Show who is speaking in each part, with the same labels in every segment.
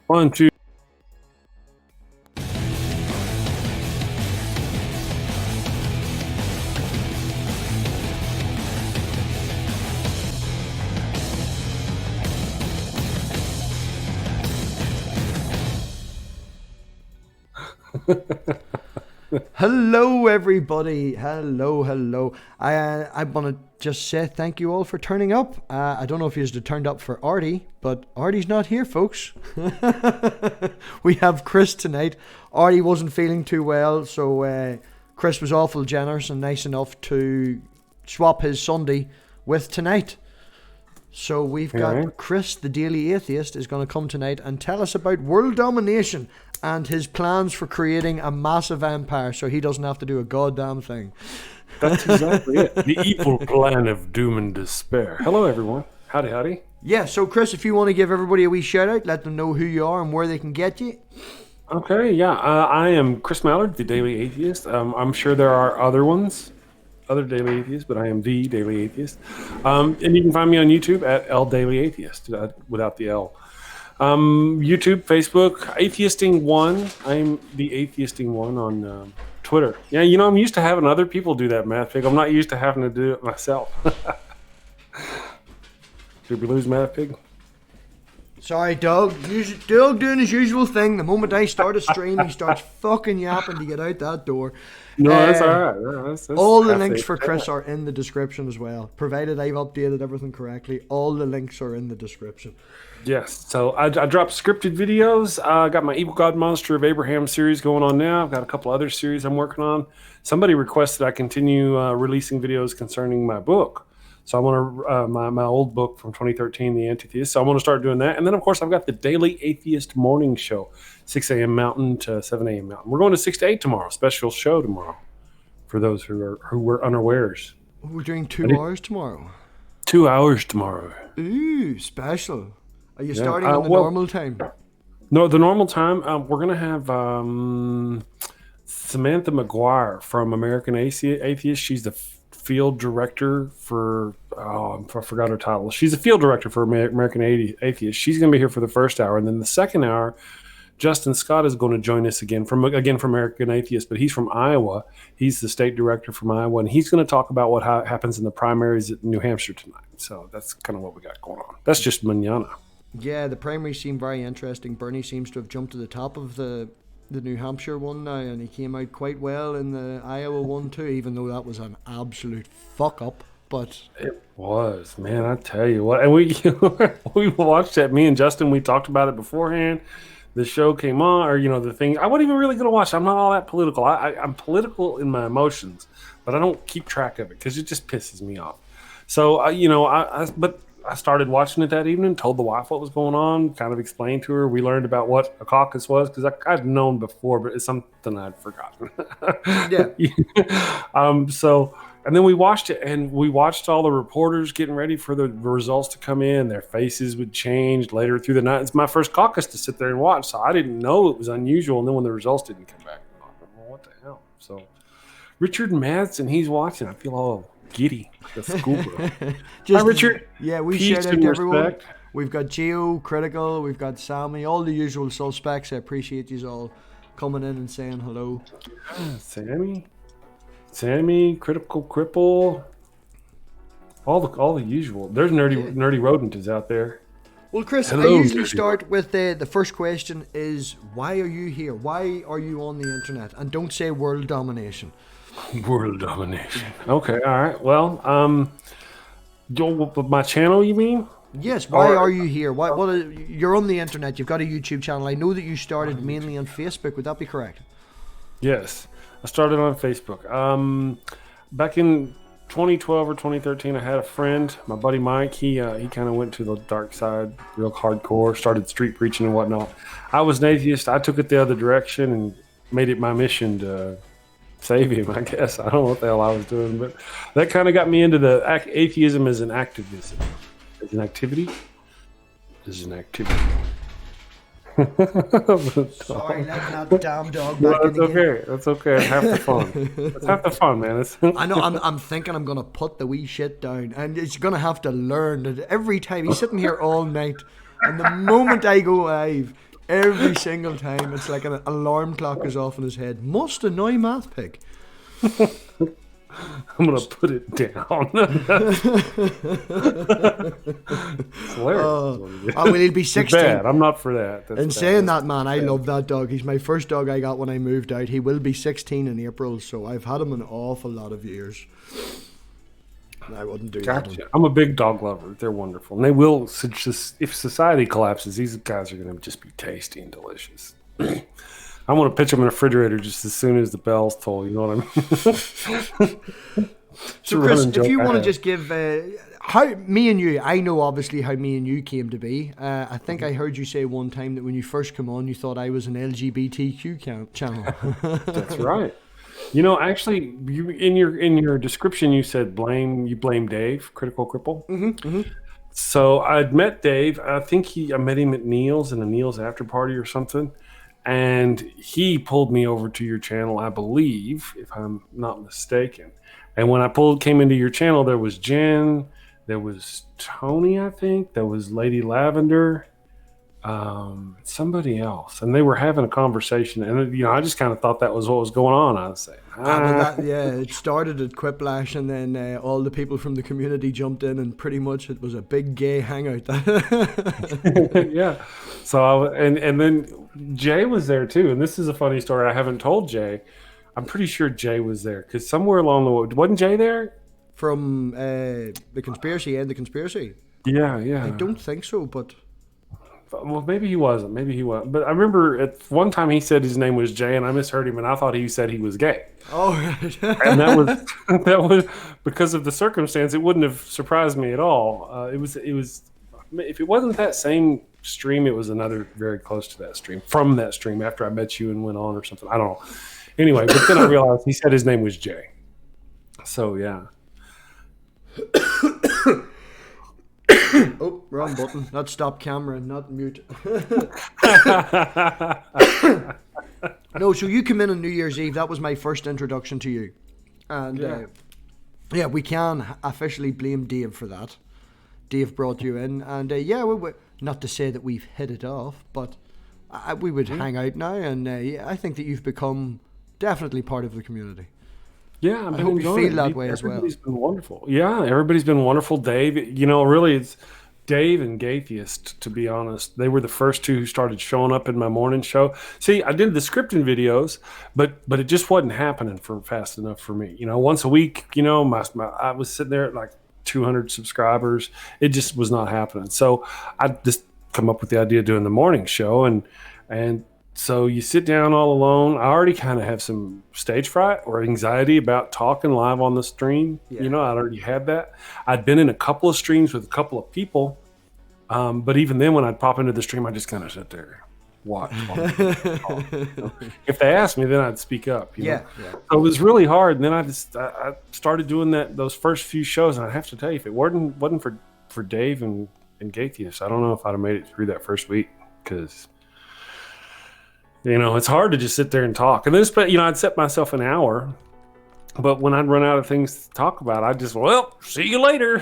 Speaker 1: One, two.
Speaker 2: Hello everybody, hello. I want to just say thank you all for turning up. I don't know if you've turned up for Artie, but Artie's not here, folks. We have Chris tonight. Artie wasn't feeling too well, so Chris was awful generous and nice enough to swap his Sunday with tonight. So we've got Chris, the Daily Atheist, is going to come tonight and tell us about world domination and his plans for creating a massive empire so he doesn't have to do a goddamn thing.
Speaker 1: That's exactly it. The evil plan of doom and despair. Hello, everyone. Howdy.
Speaker 2: Yeah, so Chris, if you want to give everybody a wee shout out, let them know who you are and where they can get you.
Speaker 1: Okay, yeah. I am Chris Mallard, the Daily Atheist. I'm sure there are other Daily Atheists, but I am the Daily Atheist. And you can find me on YouTube at L Daily Atheist, without the L. YouTube, Facebook, Atheisting1. I'm the Atheisting1 on Twitter. Yeah, I'm used to having other people do that, MathPig. I'm not used to having to do it myself. Did we lose MathPig?
Speaker 2: Sorry, Doug. Doug doing his usual thing. The moment I start a stream, he starts fucking yapping to get out that door.
Speaker 1: No, that's all right. Yeah, that's
Speaker 2: all the links for Chris are in the description as well. Provided I've updated everything correctly, all the links are in the description.
Speaker 1: Yes, so I dropped scripted videos. I got my Evil God Monster of Abraham series going on now. I've got a couple other series I'm working on. Somebody requested I continue releasing videos concerning my book. So I want to, my old book from 2013, The Anti-Theist. So I want to start doing that. And then, of course, I've got the Daily Atheist Morning Show, 6 a.m. Mountain to 7 a.m. Mountain. We're going to 6 to 8 tomorrow, special show tomorrow for those who were unawares.
Speaker 2: We're doing 2 hours tomorrow.
Speaker 1: 2 hours tomorrow.
Speaker 2: Ooh, special. Are you starting on the normal time?
Speaker 1: No, the normal time. We're going to have Samantha McGuire from American Atheist. She's the field director for, I forgot her title. She's a field director for American Atheist. She's going to be here for the first hour. And then the second hour, Justin Scott is going to join us again from American Atheist, but he's from Iowa. He's the state director from Iowa, and he's going to talk about what happens in the primaries in New Hampshire tonight. So that's kind of what we got going on. That's just manana.
Speaker 2: Yeah, the primaries seem very interesting. Bernie seems to have jumped to the top of the New Hampshire one now, and he came out quite well in the Iowa one too, even though that was an absolute fuck up. But
Speaker 1: it was, man, I tell you what. And we watched that. Me and Justin, we talked about it beforehand. The show came on, or the thing. I wasn't even really going to watch. I'm not all that political. I'm political in my emotions, but I don't keep track of it because it just pisses me off. So but I started watching it that evening, told the wife what was going on, kind of explained to her. We learned about what a caucus was because I'd known before, but it's something I'd forgotten.
Speaker 2: Yeah.
Speaker 1: And then we watched it, and we watched all the reporters getting ready for the results to come in. Their faces would change later through the night. It's my first caucus to sit there and watch, so I didn't know it was unusual. And then when the results didn't come back, I'm like, well, what the hell? So Richard Madsen, he's watching. I feel all giddy. The schoolgirl. Hi, Richard.
Speaker 2: Yeah, we
Speaker 1: Peace
Speaker 2: shout out to everyone.
Speaker 1: Respect.
Speaker 2: We've got Geo, Critical, we've got Sammy, all the usual suspects. I appreciate you all coming in and saying hello.
Speaker 1: Sammy, Critical Cripple, all the usual. There's nerdy rodent is out there.
Speaker 2: Well, Chris, hello, I usually start with the first question is, why are you here? Why are you on the internet? And don't say world domination.
Speaker 1: World domination. Okay, all right. Well, my channel, you mean?
Speaker 2: Yes. Why are you here? You're on the internet. You've got a YouTube channel. I know that you started mainly on Facebook. Would that be correct?
Speaker 1: Yes, I started on Facebook. Back in 2012 or 2013, I had a friend, my buddy Mike. He kind of went to the dark side, real hardcore, started street preaching and whatnot. I was an atheist. I took it the other direction and made it my mission to save him, I guess. I don't know what the hell I was doing, but that kind of got me into the atheism as an activism. As an activity? As an activity.
Speaker 2: Sorry, letting that damn dog back
Speaker 1: That's
Speaker 2: in again.
Speaker 1: okay. That's okay. It's half the fun. It's half the fun, man. It's
Speaker 2: I know. I'm thinking I'm gonna put the wee shit down, and it's gonna have to learn that every time he's sitting here all night, and the moment I go live, every single time it's like an alarm clock is off in his head. Must annoy MathPig.
Speaker 1: I'm gonna put it down. It's hilarious.
Speaker 2: Oh, well, he'll be 16.
Speaker 1: Bad. I'm not for that. That's
Speaker 2: And
Speaker 1: bad.
Speaker 2: saying that, man, I love that dog. He's my first dog I got when I moved out. He will be 16 in April, so I've had him an awful lot of years. I wouldn't do that.
Speaker 1: Gotcha. I'm a big dog lover. They're wonderful, and they will. If society collapses, these guys are going to just be tasty and delicious. I want to pitch them in a refrigerator just as soon as the bells toll. You know what I mean?
Speaker 2: So, Chris, if you want to just give how me and you, I know obviously how me and you came to be. I think I heard you say one time that when you first come on, you thought I was an LGBTQ channel.
Speaker 1: That's right. You know, actually, you in your description, you said you blame Dave, Critical Cripple. So I'd met Dave. I think I met him at Neil's in a Neil's after party or something. And he pulled me over to your channel, I believe, if I'm not mistaken. And when I came into your channel, there was Jen, there was Tony, I think, there was Lady Lavender, somebody else, and they were having a conversation. And I just kind of thought that was what was going on. I was saying,
Speaker 2: it started at Quiplash, and then all the people from the community jumped in, and pretty much it was a big gay hangout.
Speaker 1: Yeah. So and then Jay was there too, and this is a funny story. I haven't told Jay. I'm pretty sure Jay was there because somewhere along the way, wasn't Jay there?
Speaker 2: From the conspiracy and the conspiracy.
Speaker 1: Yeah.
Speaker 2: I don't think so, but.
Speaker 1: Well, maybe he wasn't. Maybe he was. But I remember at one time he said his name was Jay, and I misheard him, and I thought he said he was gay.
Speaker 2: Oh, right.
Speaker 1: And that was because of the circumstance. It wouldn't have surprised me at all. It was. If it wasn't that same stream, it was another very close to that stream. From that stream, after I met you and went on or something. I don't know. Anyway, but then I realized he said his name was Jay. So yeah.
Speaker 2: Oh, wrong button. Not stop camera, not mute. No, so you come in on New Year's Eve. That was my first introduction to you. And yeah, we can officially blame Dave for that. Dave brought you in. And we not to say that we've hit it off, but we would hang out now. And I think that you've become definitely part of the community.
Speaker 1: Yeah,
Speaker 2: I hope you feel that way as well.
Speaker 1: Everybody's been wonderful. Yeah, everybody's been wonderful. Dave, really, it's Dave and Atheist, to be honest. They were the first two who started showing up in my morning show. See, I did the scripting videos, but it just wasn't happening fast enough for me. Once a week, I was sitting there at like 200 subscribers. It just was not happening. So I just come up with the idea of doing the morning show, and so you sit down all alone. I already kind of have some stage fright or anxiety about talking live on the stream. Yeah. I already had that. I'd been in a couple of streams with a couple of people, but even then when I'd pop into the stream, I just kind of sit there, watch. If they asked me, then I'd speak up.
Speaker 2: Yeah.
Speaker 1: So it was really hard. And then I started doing those first few shows, and I have to tell you, if it wasn't for Dave and Atheist, I don't know if I'd have made it through that first week, because it's hard to just sit there and talk. And then, I'd set myself an hour, but when I'd run out of things to talk about, I'd just, see you later.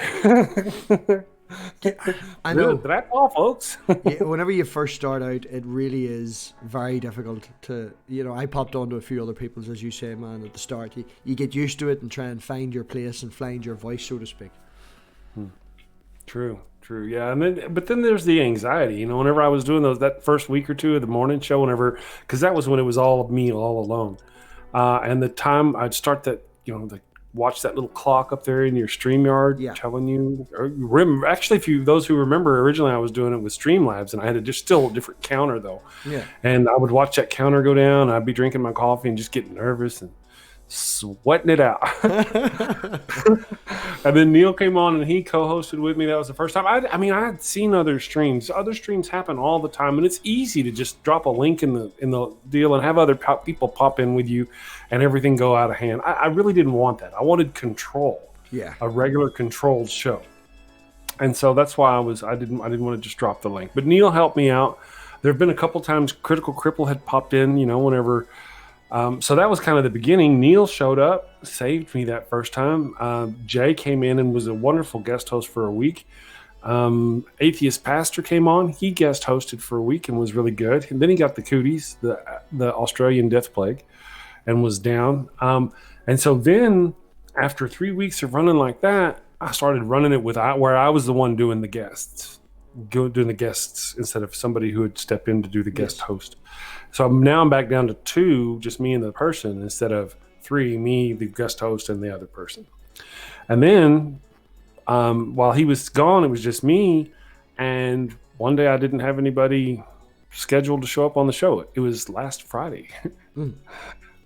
Speaker 2: I know.
Speaker 1: That's all, folks.
Speaker 2: Yeah, whenever you first start out, it really is very difficult to, I popped onto a few other people's, as you say, man, at the start. You get used to it and try and find your place and find your voice, so to speak.
Speaker 1: True, yeah. But then there's the anxiety, whenever I was doing that first week or two of the morning show, because that was when it was all me, all alone. And the time I'd start that, watch that little clock up there in your StreamYard telling you, actually, those who remember, originally I was doing it with Streamlabs, and I had still a different counter though.
Speaker 2: Yeah.
Speaker 1: And I would watch that counter go down, and I'd be drinking my coffee and just getting nervous. And sweating it out. And then Neil came on and he co-hosted with me. That was the first time. I mean, I had seen other streams. Other streams happen all the time, and it's easy to just drop a link in the deal and have other people pop in with you, and everything go out of hand. I really didn't want that. I wanted control.
Speaker 2: Yeah,
Speaker 1: a regular controlled show, and so that's why I didn't want to just drop the link. But Neil helped me out. There have been a couple times Critical Cripple had popped in, whenever. So that was kind of the beginning. Neil showed up, saved me that first time. Jay came in and was a wonderful guest host for a week. Atheist Pastor came on. He guest hosted for a week and was really good. And then he got the cooties, the Australian death plague, and was down. And so then after 3 weeks of running like that, I started running it where I was the one doing the guests instead of somebody who would step in to do the guest host. So now I'm back down to 2, just me and the person, instead of 3, me, the guest host, and the other person. And then while he was gone, it was just me. And one day I didn't have anybody scheduled to show up on the show. It was last Friday.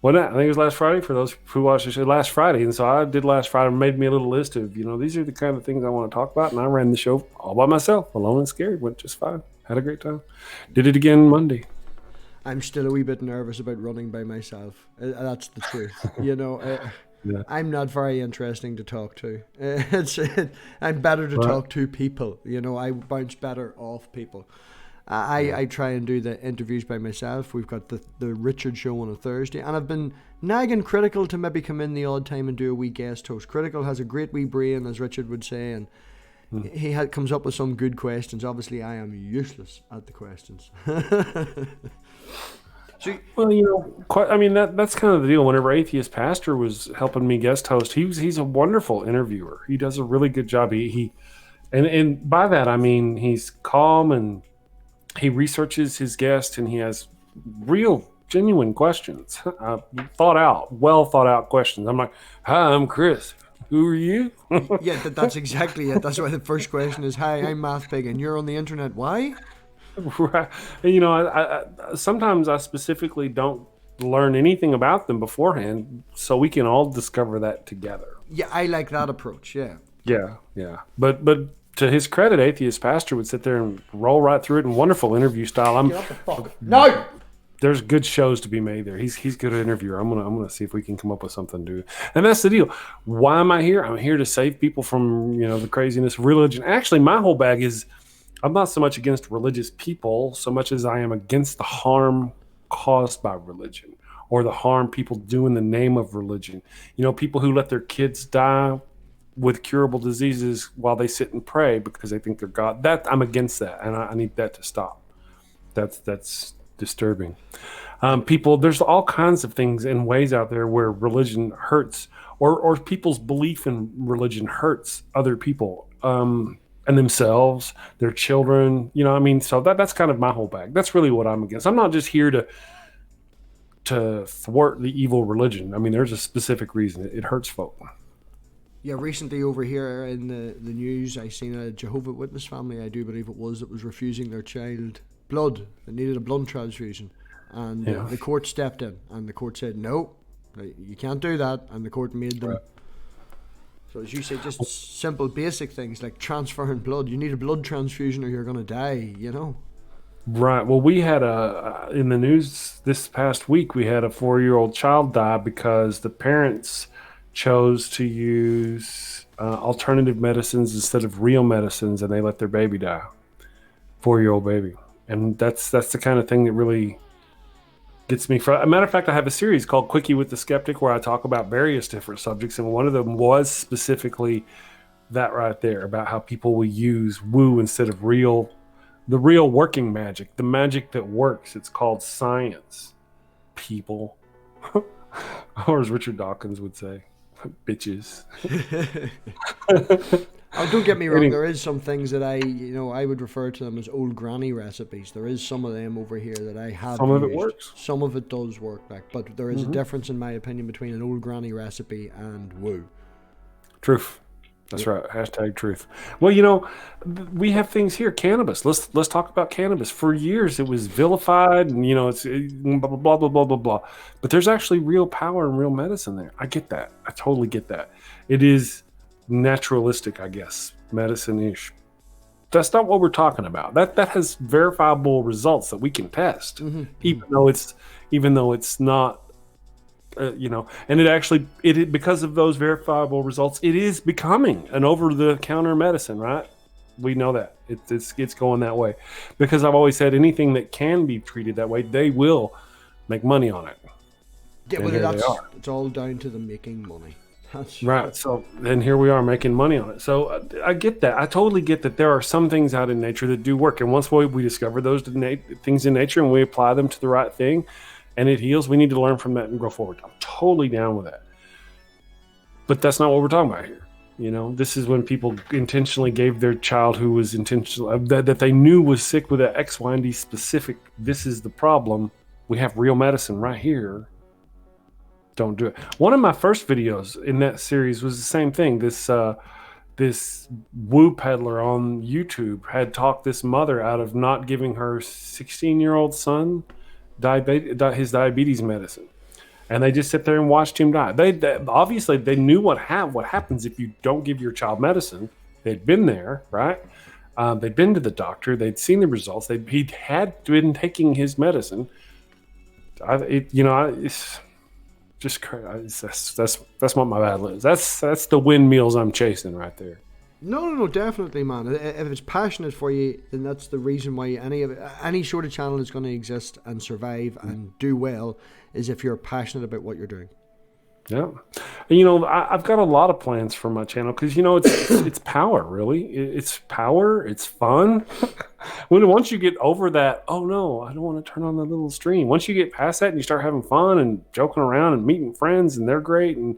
Speaker 1: Wasn't it? I think it was last Friday for those who watched the show. Last Friday. And so I did last Friday and made me a little list of, these are the kind of things I want to talk about. And I ran the show all by myself, alone and scared. Went just fine. Had a great time. Did it again Monday.
Speaker 2: I'm still a wee bit nervous about running by myself. That's the truth. Yeah. I'm not very interesting to talk to. I'm better to talk to people. I bounce better off people. I try and do the interviews by myself. We've got the Richard show on a Thursday, and I've been nagging Critical to maybe come in the odd time and do a wee guest host. Critical has a great wee brain, as Richard would say, and he comes up with some good questions. Obviously, I am useless at the questions.
Speaker 1: That's kind of the deal. Whenever Atheist Pastor was helping me guest host, he's a wonderful interviewer. He does a really good job. And by that I mean he's calm and he researches his guest and he has real, genuine questions, well thought out questions. I'm like, "Hi, I'm Chris. Who are you?"
Speaker 2: Yeah, that's exactly it. That's why the first question is, "Hi, I'm MathPig, and you're on the internet. Why?"
Speaker 1: Right. I sometimes I specifically don't learn anything about them beforehand, so we can all discover that together.
Speaker 2: Yeah, I like that approach. Yeah.
Speaker 1: Yeah. But to his credit, Atheist Pastor would sit there and roll right through it in wonderful interview style.
Speaker 2: No.
Speaker 1: There's good shows to be made there. He's good at interviewer. I'm gonna see if we can come up with something to do. And that's the deal. Why am I here? I'm here to save people from the craziness of religion. Actually, my whole bag is I'm not so much against religious people so much as I am against the harm caused by religion or the harm people do in the name of religion. People who let their kids die with curable diseases while they sit and pray because they think they're God. That I'm against that, and I need that to stop. That's disturbing. People, there's all kinds of things and ways out there where religion hurts, or people's belief in religion hurts other people. And themselves, their children, so that's kind of my whole bag. That's really what I'm against. I'm not just here to thwart the evil religion. I mean, there's a specific reason. It hurts folk.
Speaker 2: Yeah, recently over here in the news, I seen a Jehovah's Witness family, I do believe it was refusing their child blood. It needed a blood transfusion. And the court stepped in, and the court said, no, you can't do that. And the court made them... Right. So as you say, just simple, basic things like transferring blood. You need a blood transfusion or you're going to die,
Speaker 1: Right. Well, we had in the news this past week, we had a 4-year-old child die because the parents chose to use alternative medicines instead of real medicines, and they let their baby die. 4-year-old baby. And that's the kind of thing that really gets me. As a matter of fact, I have a series called Quickie with the Skeptic where I talk about various different subjects, and one of them was specifically that right there, about how people will use woo instead of the real working magic, the magic that works. It's called science, people. Or as Richard Dawkins would say, bitches.
Speaker 2: Oh, don't get me wrong. There is some things that I would refer to them as old granny recipes. There is some of them over here that I have.
Speaker 1: Some of it works.
Speaker 2: Some of it does work, but there is a difference, in my opinion, between an old granny recipe and woo.
Speaker 1: Truth. That's right. Hashtag truth. Well, we have things here. Cannabis. Let's talk about cannabis. For years, it was vilified, and blah blah blah blah blah blah blah. But there's actually real power and real medicine there. I get that. I totally get that. It is naturalistic, I guess, medicine-ish. That's not what we're talking about. That has verifiable results that we can test, even though it's not. And it because of those verifiable results, it is becoming an over-the-counter medicine, right? We know that it's going that way, because I've always said anything that can be treated that way, they will make money on it.
Speaker 2: Yeah, well, it's all down to them making money. That's
Speaker 1: right. So then here we are making money on it. So I get that. I totally get that there are some things out in nature that do work, and once we discover those things in nature and we apply them to the right thing, and it heals, we need to learn from that and go forward. I'm totally down with that. But that's not what we're talking about here. This is when people intentionally gave their child who was that they knew was sick with an X, Y, and D specific. This is the problem. We have real medicine right here. Don't do it. One of my first videos in that series was the same thing. This woo peddler on YouTube had talked this mother out of not giving her 16-year-old son his diabetes medicine, and they just sit there and watched him die. They obviously they knew what happens if you don't give your child medicine. They'd been there, right? They'd been to the doctor. They'd seen the results. He had been taking his medicine. It's just crazy. That's what my battle is. That's the windmills I'm chasing right there.
Speaker 2: No, definitely, man. If it's passionate for you, then that's the reason why any sort of channel is going to exist and survive and do well, is if you're passionate about what you're doing.
Speaker 1: Yeah. And, I've got a lot of plans for my channel because, it's power, really. It's power. It's fun. Once you get over that, oh, no, I don't want to turn on the little stream. Once you get past that and you start having fun and joking around and meeting friends, and they're great, and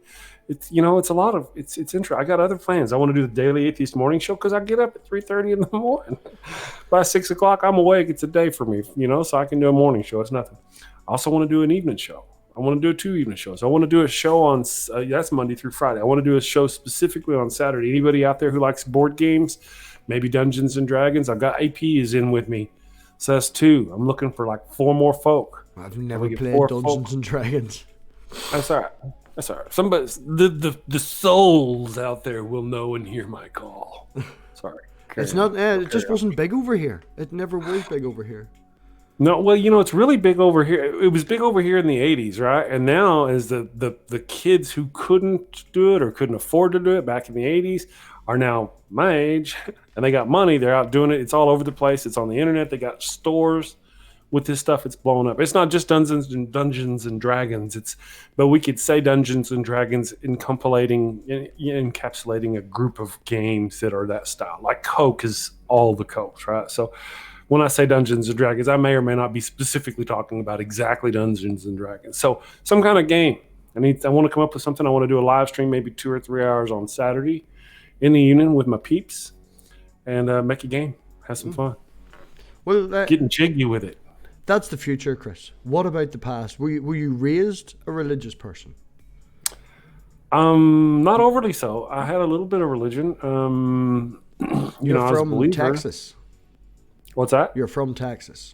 Speaker 1: it's it's a lot of it's interesting. I got other plans. I want to do the daily Atheist morning show because I get up at 3:30 in the morning. By 6 o'clock, I'm awake. It's a day for me, so I can do a morning show. It's nothing. I also want to do an evening show. I want to do 2 evening shows. I want to do a show on that's Monday through Friday. I want to do a show specifically on Saturday. Anybody out there who likes board games, maybe Dungeons and Dragons? I've got AP is in with me, so that's 2. I'm looking for like 4 more folk.
Speaker 2: I've never played Dungeons and Dragons.
Speaker 1: That's all right. That's all right. Somebody, the souls out there will know and hear my call. Sorry.
Speaker 2: It's not. It just wasn't big over here. It never was big over here.
Speaker 1: No, well, it's really big over here. It was big over here in the 80s, right? And now, as the kids who couldn't do it or couldn't afford to do it back in the 80s are now my age, and they got money. They're out doing it. It's all over the place. It's on the internet. They got stores with this stuff. It's blown up. It's not just Dungeons and Dragons. But we could say Dungeons and Dragons encapsulating a group of games that are that style. Like Coke is all the Cokes, right? So when I say Dungeons and Dragons, I may or may not be specifically talking about exactly Dungeons and Dragons. So some kind of game. I want to come up with something. I want to do a live stream, maybe 2 or 3 hours on Saturday in the evening with my peeps, and make a game. Have some fun.
Speaker 2: Well,
Speaker 1: getting jiggy with it.
Speaker 2: That's the future, Chris. What about the past? Were you raised a religious person?
Speaker 1: Not overly so. I had a little bit of religion.
Speaker 2: You're
Speaker 1: I was a
Speaker 2: from
Speaker 1: believer.
Speaker 2: Texas.
Speaker 1: What's that?
Speaker 2: You're from Texas.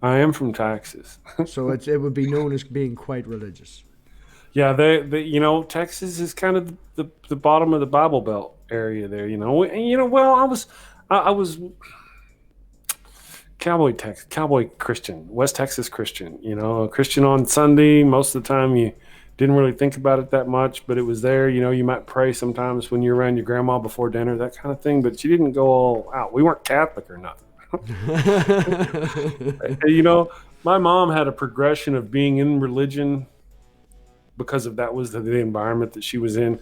Speaker 1: I am from Texas.
Speaker 2: So it would be known as being quite religious.
Speaker 1: Yeah, Texas is kind of the bottom of the Bible Belt area there. Well, I was cowboy Christian, West Texas Christian. A Christian on Sunday. Most of the time, you didn't really think about it that much, but it was there. You might pray sometimes when you're around your grandma before dinner, that kind of thing. But you didn't go all out. We weren't Catholic or nothing. My mom had a progression of being in religion because of that was the environment that she was in,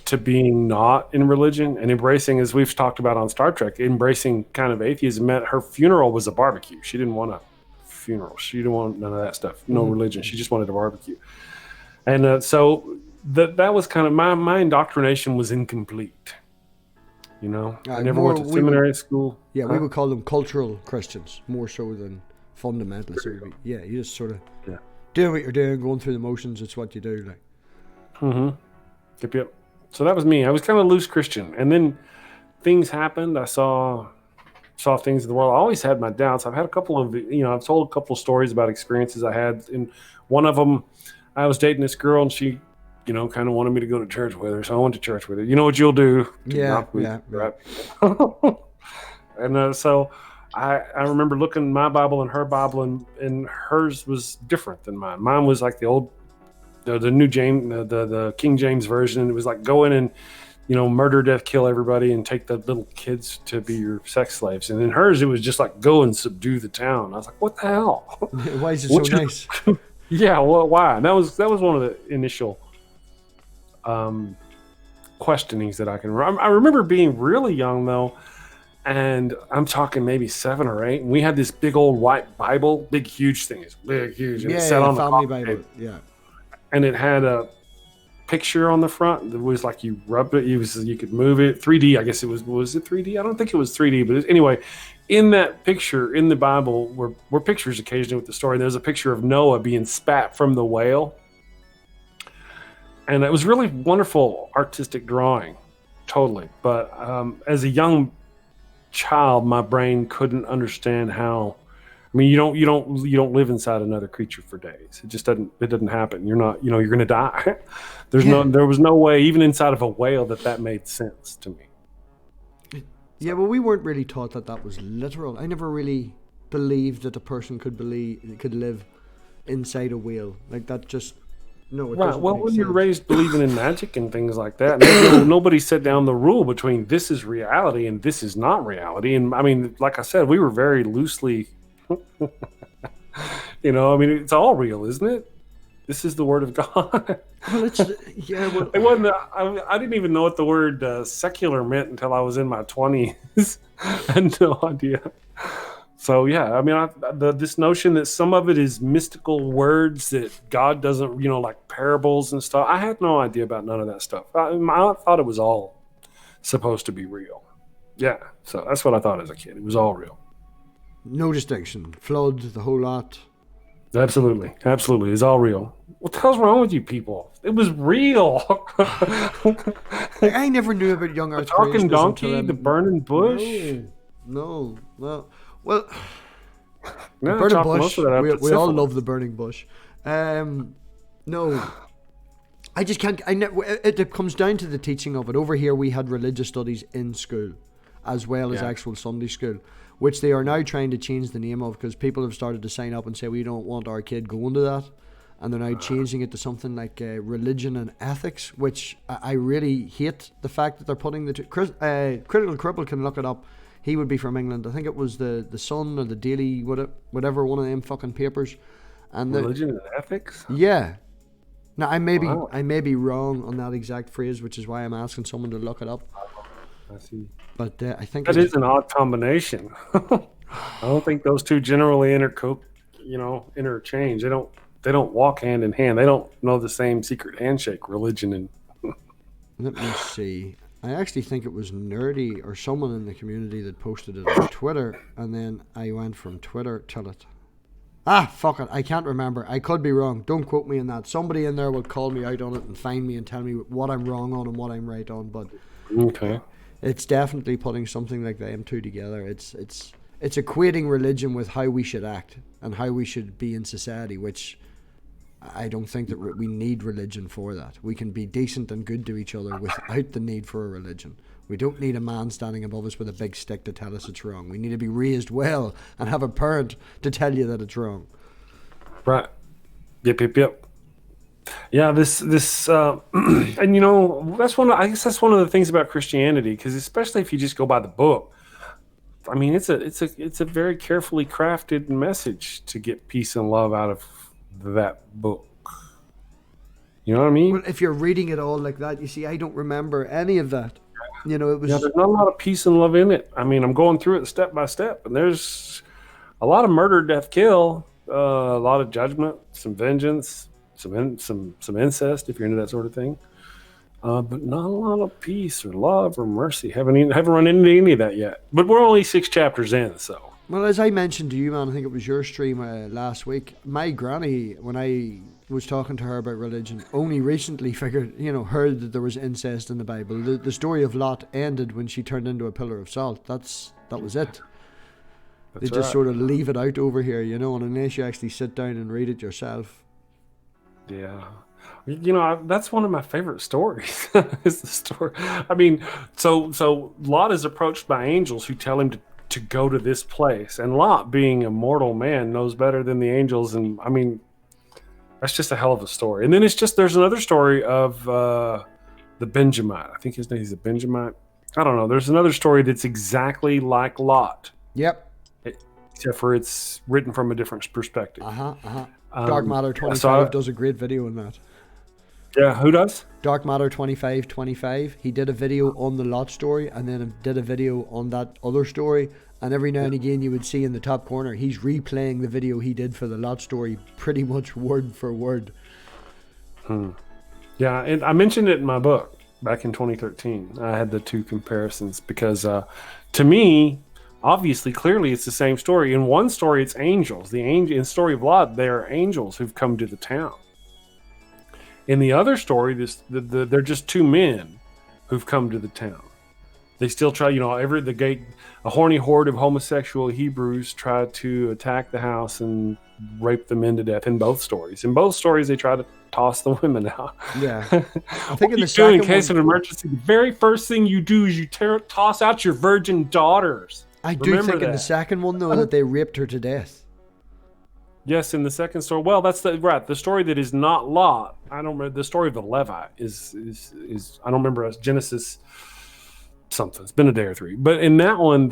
Speaker 1: to being not in religion and embracing, as we've talked about on Star Trek, embracing kind of atheism. Her funeral was a barbecue. She didn't want a funeral. She didn't want none of that stuff. No religion. She just wanted a barbecue. And so that was kind of my indoctrination was incomplete. I never went to seminary school.
Speaker 2: Yeah, we would call them cultural Christians more so than fundamentalists. You just sort of do what you're doing, going through the motions. It's what you do.
Speaker 1: Yep. So that was me. I was kind of loose Christian, and then things happened. I saw things in the world. I always had my doubts. I've had a couple of, I've told a couple of stories about experiences I had. And one of them, I was dating this girl, and she, kind of wanted me to go to church with her. So I went to church with her. You know what you'll do?
Speaker 2: Yeah.
Speaker 1: Right? And so I remember looking at my Bible and her Bible, and hers was different than mine. Mine was like the new the King James version. It was like go in and murder, death, kill everybody, and take the little kids to be your sex slaves. And in hers, it was just like go and subdue the town. I was like, what the hell?
Speaker 2: Why is it so nice?
Speaker 1: Yeah, well, why? And that was one of the initial questionings that I can remember. I remember being really young though, and I'm talking maybe 7 or 8. And we had this big old white Bible, big huge thing. It's big, huge. And it sat on
Speaker 2: family
Speaker 1: the
Speaker 2: Bible. Yeah.
Speaker 1: And it had a picture on the front that was like you rubbed it, you could move it 3D. I guess it was it 3D? I don't think it was 3D, but anyway, in that picture in the Bible were pictures occasionally with the story. There's a picture of Noah being spat from the whale, and it was really wonderful artistic drawing, totally. But as a young child, my brain couldn't understand how. I mean, you don't live inside another creature for days. It just doesn't happen. You're not, you're going to die. There was no way, even inside of a whale, that made sense to me.
Speaker 2: Yeah, well, we weren't really taught that was literal. I never really believed that a person could live inside a whale like that. Just no. It
Speaker 1: Right. Well, when
Speaker 2: sense.
Speaker 1: you're raised believing in magic and things like that, nobody set down the rule between this is reality and this is not reality. And I mean, like I said, we were very loosely. I mean, it's all real, isn't it? This is the word of God.
Speaker 2: Well, it
Speaker 1: wasn't. I didn't even know what the word secular meant until I was in my 20s. I had no idea. So yeah, I mean, this notion that some of it is mystical words that God doesn't, like parables and stuff. I had no idea about none of that stuff. I thought it was all supposed to be real. Yeah, so that's what I thought as a kid. It was all real.
Speaker 2: No distinction. Flood, the whole lot.
Speaker 1: Absolutely. It's all real. What the hell's wrong with you people? It was real.
Speaker 2: I never knew about young Earth.
Speaker 1: The talking donkey, the burning bush.
Speaker 2: No. Well, the
Speaker 1: No,
Speaker 2: burning bush. We all
Speaker 1: syphilis.
Speaker 2: love the burning bush. No. I just can't. It comes down to the teaching of it. Over here, we had religious studies in school, as well as actual Sunday school, which they are now trying to change the name of because people have started to sign up and say we don't want our kid going to that, and they're now changing it to something like religion and ethics, which I really hate the fact that they're putting the two. Critical Cripple can look it up. He would be from England. I think it was the Sun or the Daily, whatever one of them fucking papers. And
Speaker 1: religion and ethics.
Speaker 2: Yeah. Now I may be wrong on that exact phrase, which is why I'm asking someone to look it up.
Speaker 1: I see.
Speaker 2: But I think
Speaker 1: that is an odd combination. I don't think those two generally interchange. They don't walk hand in hand. They don't know the same secret handshake. Religion and.
Speaker 2: Let me see. I actually think it was Nerdy or someone in the community that posted it on Twitter, and then I went from Twitter to it. Fuck it. I can't remember. I could be wrong. Don't quote me on that. Somebody in there will call me out on it and find me and tell me what I'm wrong on and what I'm right on. But
Speaker 1: okay.
Speaker 2: It's definitely putting something like them two together. It's equating religion with how we should act and how we should be in society, which I don't think that we need religion for that. We can be decent and good to each other without the need for a religion. We don't need a man standing above us with a big stick to tell us it's wrong. We need to be raised well and have a parent to tell you that it's wrong.
Speaker 1: Right. Yep. Yeah, this and that's I guess that's one of the things about Christianity, because especially if you just go by the book, I mean, it's a very carefully crafted message to get peace and love out of that book. You know what I mean?
Speaker 2: Well, if you're reading it all like that, you see, I don't remember any of that. It was.
Speaker 1: Yeah, there's not a lot of peace and love in it. I mean, I'm going through it step by step, and there's a lot of murder, death, kill, a lot of judgment, some vengeance. Some incest if you're into that sort of thing, but not a lot of peace or love or mercy. Haven't run into any of that yet. But we're only 6 chapters in, so
Speaker 2: Well, as I mentioned to you, man, I think it was your stream last week. My granny, when I was talking to her about religion, only recently heard that there was incest in the Bible. The story of Lot ended when she turned into a pillar of salt. That was it. They just sort of leave it out over here, and unless you actually sit down and read it yourself.
Speaker 1: Yeah. That's one of my favorite stories. Is the story. I mean, so Lot is approached by angels who tell him to go to this place, and Lot, being a mortal man, knows better than the angels. And I mean, that's just a hell of a story. And then there's another story of the Benjamite. I think his name is a Benjamite. I don't know. There's another story that's exactly like Lot.
Speaker 2: Yep.
Speaker 1: Except for it's written from a different perspective.
Speaker 2: Dark Matter 25 does a great video on that.
Speaker 1: Yeah, who does?
Speaker 2: Dark Matter 25. He did a video on the Lot story, and then did a video on that other story. And every now and again, you would see in the top corner, he's replaying the video he did for the Lot story, pretty much word for word.
Speaker 1: Yeah, and I mentioned it in my book back in 2013. I had the two comparisons because, to me, obviously, clearly, it's the same story. In one story, it's angels. In the story of Lot, they are angels who've come to the town. In the other story, they're just two men who've come to the town. They still try, a horny horde of homosexual Hebrews try to attack the house and rape the men to death in both stories. In both stories, they try to toss the women out.
Speaker 2: Yeah. I think
Speaker 1: in case of an emergency, the very first thing you do is you toss out your virgin daughters.
Speaker 2: I do think in the second one, though, that they raped her to death.
Speaker 1: Yes, in the second story. Well, that's the story that is not Lot. I don't remember. The story of the Levite is I don't remember. Genesis something. It's been a day or three. But in that one,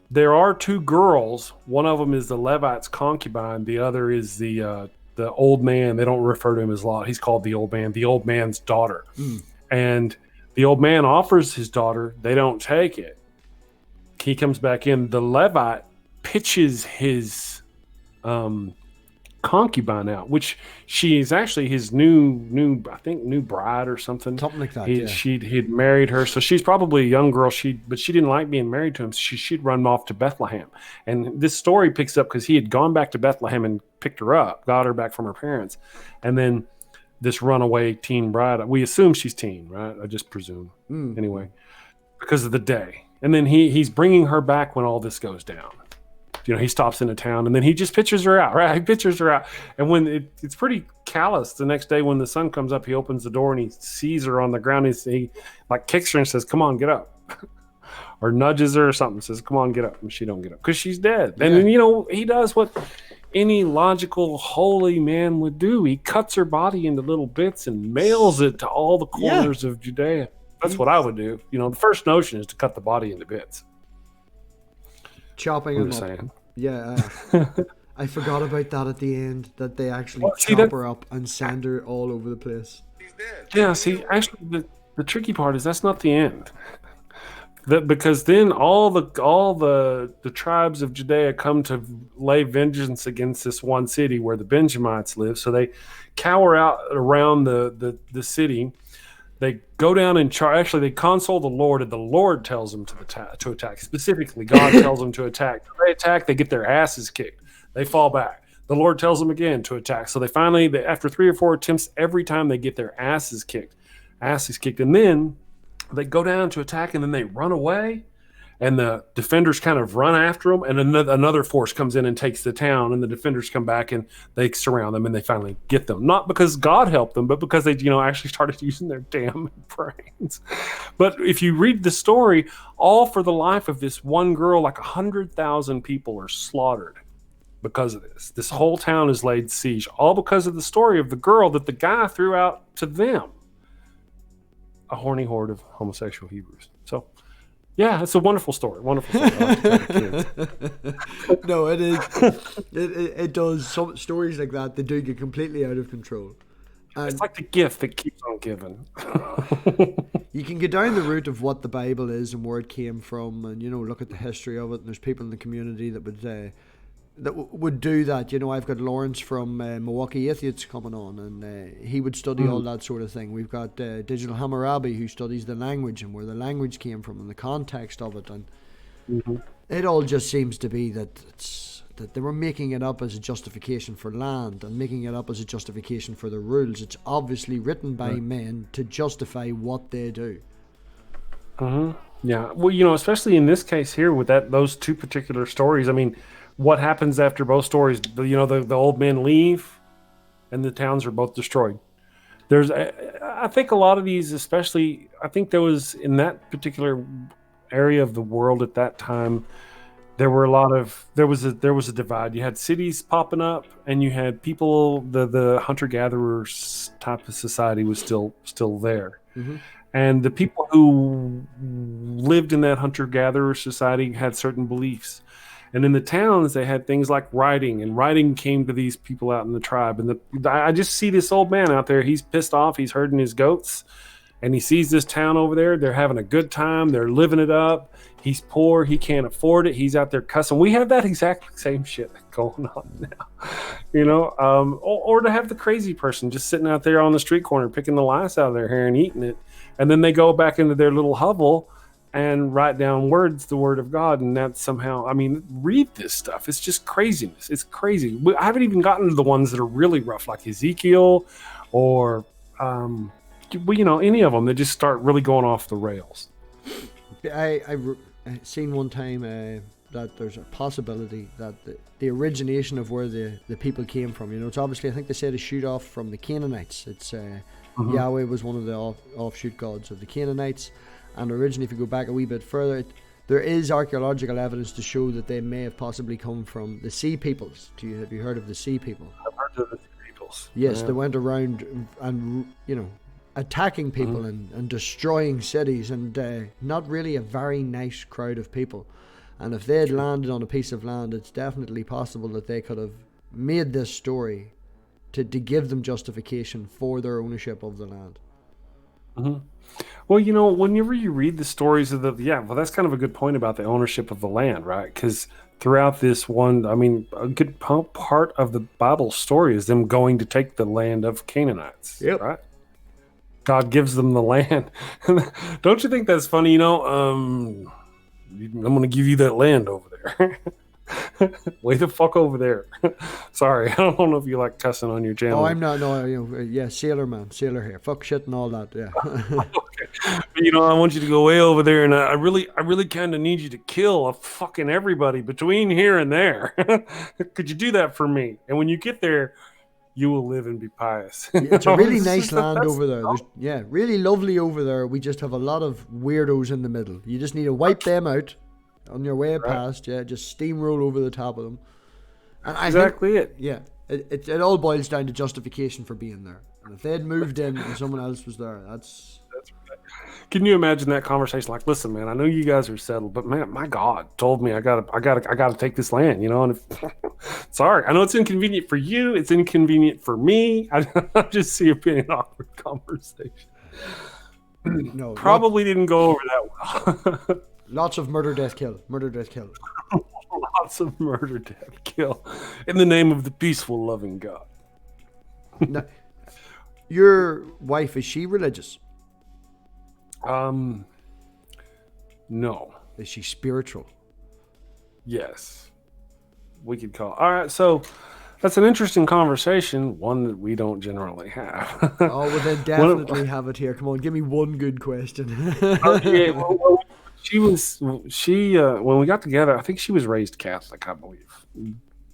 Speaker 1: there are two girls. One of them is the Levite's concubine. The other is the old man. They don't refer to him as Lot. He's called the old man. The old man's daughter. And the old man offers his daughter. They don't take it. He comes back in. The Levite pitches his concubine out, which she is actually his new bride or something
Speaker 2: like that.
Speaker 1: He'd married her, so she's probably a young girl. But she didn't like being married to him. She'd run off to Bethlehem, and this story picks up because he had gone back to Bethlehem and picked her up, got her back from her parents, and then this runaway teen bride. We assume she's teen, right? I just presume anyway, because of the day. And then he's bringing her back when all this goes down. He stops in a town, and then he just pictures her out, right? He pictures her out. And when it's pretty callous, the next day when the sun comes up, he opens the door and he sees her on the ground. He like kicks her and says, "Come on, get up." Or nudges her or something, says, "Come on, get up." And she don't get up because she's dead. And then, he does what any logical, holy man would do. He cuts her body into little bits and mails it to all the corners of Judea. That's what I would do. The first notion is to cut the body into bits.
Speaker 2: Chopping
Speaker 1: them
Speaker 2: up. Yeah. I forgot about that at the end, that they actually chop her up and send her all over the place.
Speaker 1: Yeah, see, actually, the tricky part is that's not the end. Because then all the tribes of Judea come to lay vengeance against this one city where the Benjamites live. So they cower out around the city. They go down and actually they console the Lord, and the Lord tells them to attack. Specifically, God tells them to attack. They attack, they get their asses kicked. They fall back. The Lord tells them again to attack. So they finally, after 3 or 4 attempts, every time they get their asses kicked. And then they go down to attack, and then they run away. And the defenders kind of run after them, and another force comes in and takes the town, and the defenders come back and they surround them, and they finally get them. Not because God helped them, but because they, actually started using their damn brains. But if you read the story, all for the life of this one girl, like 100,000 people are slaughtered because of this. This whole town is laid siege, all because of the story of the girl that the guy threw out to them. A horny horde of homosexual Hebrews. So, yeah, it's a wonderful story. Wonderful story. I like to tell the kids.
Speaker 2: No, it is. It does. Some stories like that, they do get completely out of control. And
Speaker 1: it's like the gift that keeps on giving.
Speaker 2: You can get down the route of what the Bible is and where it came from, and look at the history of it. And there's people in the community that would do that. I've got Lawrence from Milwaukee Atheists coming on, and he would study all that sort of thing. We've got Digital Hammurabi, who studies the language and where the language came from and the context of it. And It all just seems to be that that they were making it up as a justification for land and making it up as a justification for the rules. It's obviously written by men to justify what they do.
Speaker 1: Yeah. Well, especially in this case here with those two particular stories. I mean, what happens after both stories? The old men leave, and the towns are both destroyed. I think a lot of these, especially, I think there was in that particular area of the world at that time, there was a divide. You had cities popping up, and you had people. The hunter gatherers type of society was still there, and the people who lived in that hunter gatherer society had certain beliefs. And in the towns, they had things like writing, and writing came to these people out in the tribe. And I just see this old man out there. He's pissed off. He's herding his goats, and he sees this town over there. They're having a good time. They're living it up. He's poor. He can't afford it. He's out there cussing. We have that exact same shit going on now, or to have the crazy person just sitting out there on the street corner picking the lice out of their hair and eating it, and then they go back into their little hovel and write down the word of God, and that somehow, I mean, read this stuff. It's just craziness. It's crazy. I haven't even gotten to the ones that are really rough, like Ezekiel or, any of them that just start really going off the rails.
Speaker 2: I've seen one time that there's a possibility that the origination of where the people came from, it's obviously, I think they said a shoot off from the Canaanites. It's Yahweh was one of the offshoot gods of the Canaanites. And originally, if you go back a wee bit further, there is archaeological evidence to show that they may have possibly come from the Sea Peoples. Have you heard of the Sea People?
Speaker 1: I've heard of the Sea Peoples.
Speaker 2: Yes, they went around and attacking people and destroying cities, and not really a very nice crowd of people. And if they had landed on a piece of land, it's definitely possible that they could have made this story to give them justification for their ownership of the land.
Speaker 1: Well, whenever you read the stories of that's kind of a good point about the ownership of the land, right? Because throughout this one, I mean, a good part of the Bible story is them going to take the land of Canaanites, right? God gives them the land. Don't you think that's funny? I'm going to give you that land over there. Way the fuck over there. Sorry, I don't know if you like cussing on your channel.
Speaker 2: Oh, I'm not. No, sailor here. Fuck shit and all that. Yeah.
Speaker 1: Okay. But, I want you to go way over there, and I really kind of need you to kill a fucking everybody between here and there. Could you do that for me? And when you get there, you will live and be pious.
Speaker 2: It's a really nice land over there. Really lovely over there. We just have a lot of weirdos in the middle. You just need to wipe them out on your way past. Just steamroll over the top of them. And it all boils down to justification for being there. And if they had moved in and someone else was there, that's right.
Speaker 1: Can you imagine that conversation? Like, listen, man, I know you guys are settled, but man, my God told me I gotta take this land, And sorry, I know it's inconvenient for you. It's inconvenient for me. I just see it being an awkward conversation.
Speaker 2: No,
Speaker 1: probably didn't go over that well.
Speaker 2: Lots of murder, death, kill. Murder, death, kill.
Speaker 1: Lots of murder, death, kill. In the name of the peaceful, loving God.
Speaker 2: Now, your wife, is she religious?
Speaker 1: No.
Speaker 2: Is she spiritual?
Speaker 1: Yes. We could call. All right, so that's an interesting conversation, one that we don't generally have.
Speaker 2: Oh, well, then definitely have it here. Come on, give me one good question.
Speaker 1: When we got together, I think she was raised Catholic, I believe.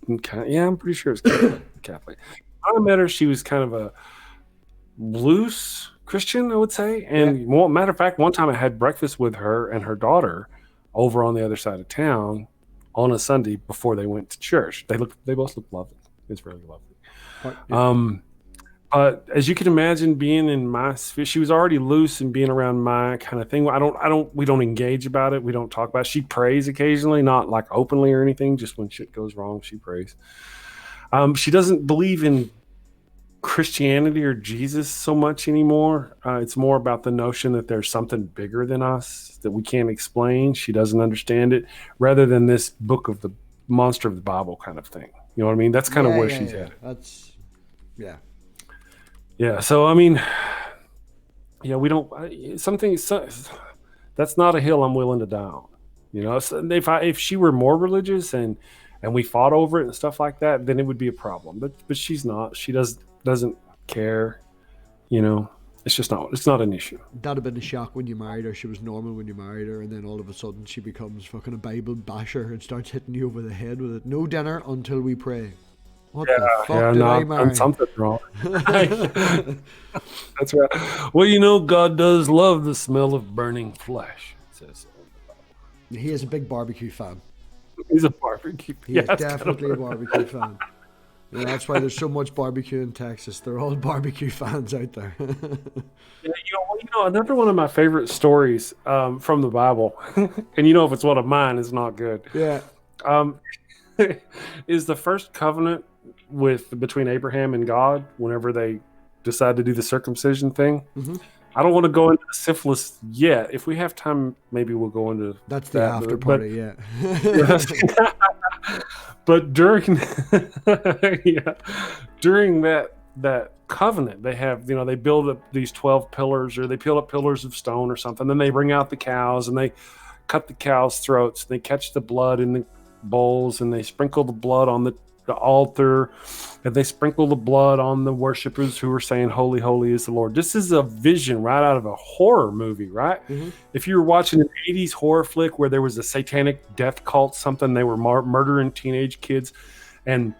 Speaker 1: I'm pretty sure it's Catholic. When I met her, she was kind of a loose Christian, I would say. And matter of fact, one time I had breakfast with her and her daughter over on the other side of town on a Sunday before they went to church. They both looked lovely. It's really lovely. But as you can imagine, being in my sphere, she was already loose and being around my kind of thing. We don't engage about it. We don't talk about it. She prays occasionally, not like openly or anything. Just when shit goes wrong, she prays. She doesn't believe in Christianity or Jesus so much anymore. It's more about the notion that there's something bigger than us that we can't explain. She doesn't understand it, rather than this book of the monster of the Bible kind of thing. You know what I mean? That's kind of where she's at. Yeah. So I mean, we don't. That's not a hill I'm willing to die on. You know, so if she were more religious and we fought over it and stuff like that, then it would be a problem. But she's not. She doesn't care. You know, it's not an issue.
Speaker 2: That'd have been a shock when you married her. She was normal when you married her, and then all of a sudden she becomes fucking a Bible basher and starts hitting you over the head with it. No dinner until we pray. What the fuck did I marry?
Speaker 1: Done something wrong. That's right. Well, you know, God does love the smell of burning flesh. It says.
Speaker 2: He is a big barbecue fan.
Speaker 1: He's a barbecue.
Speaker 2: He is definitely a barbecue fan. Yeah, that's why there's so much barbecue in Texas. They're all barbecue fans out there.
Speaker 1: Yeah, you know, another one of my favorite stories from the Bible, and you know, if it's one of mine, it's not good.
Speaker 2: Yeah.
Speaker 1: Is the first covenant between Abraham and God whenever they decide to do the circumcision thing. Mm-hmm. I don't want to go into the syphilis yet. If we have time, maybe we'll go into
Speaker 2: that's the after party. Yeah.
Speaker 1: But during that covenant, they have, you know, they build up these 12 pillars, or they build up pillars of stone or something. Then they bring out the cows and they cut the cows' throats. They catch the blood in the bowls and they sprinkle the blood on the altar, and they sprinkle the blood on the worshipers who are saying, "Holy, holy is the Lord." This is a vision right out of a horror movie, right? Mm-hmm. If you were watching an 80s horror flick where there was a satanic death cult, something, they were murdering teenage kids, and